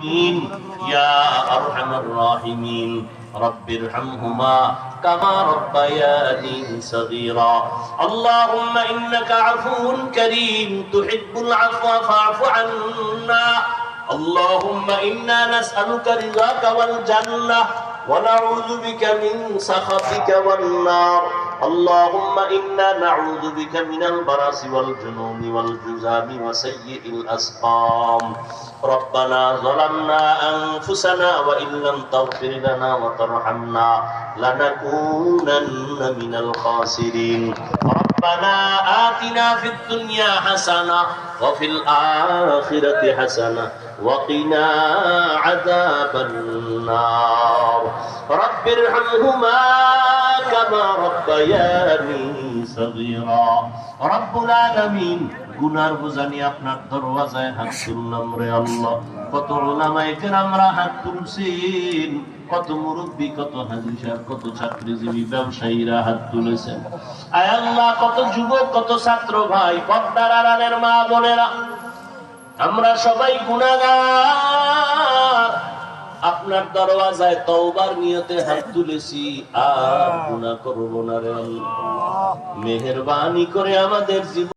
يا أرحم الراحمين رب ارحمهما كما ربياني صغيرا اللهم إنك عفو كريم تحب العفو فاعف عنا اللهم إنا نسألك رضاك والجنة ونعوذ بك من سخطك والنار اللهم إنا نعوذ بك من البرص والجنون والجذام وسيء الأسقام ربنا ظلمنا أنفسنا وإن لم تغفر لنا وترحمنا لنكونن من الخاسرين ربنا آتنا في الدنيا حسنة وفي الآخرة حسنة وقنا عذاب النار رب ارحمهما كما ربياني صغيرا رب العالمين গুনার বোঝা নিয়ে আপনার দরওয়াজায় হাত তুললাম রে আল্লাহ কত উলামায়ে কেরামরা হাত তুলছেন কত মুরব্বি কত হাজী সাহেব কত চাকরিজীবী ব্যবসায়ীরা হাত তুলেছেন আয় আল্লাহ কত যুবক কত ছাত্র ভাই পর্দার আড়ালের মা বোনেরা আমরা সবাই গুনাহগার আপনার দরওয়াজায় তওবার নিয়তে হাত তুলেছি আর গুনাহ করব না রে আল্লাহ মেহেরবানি করে আমাদের জীবন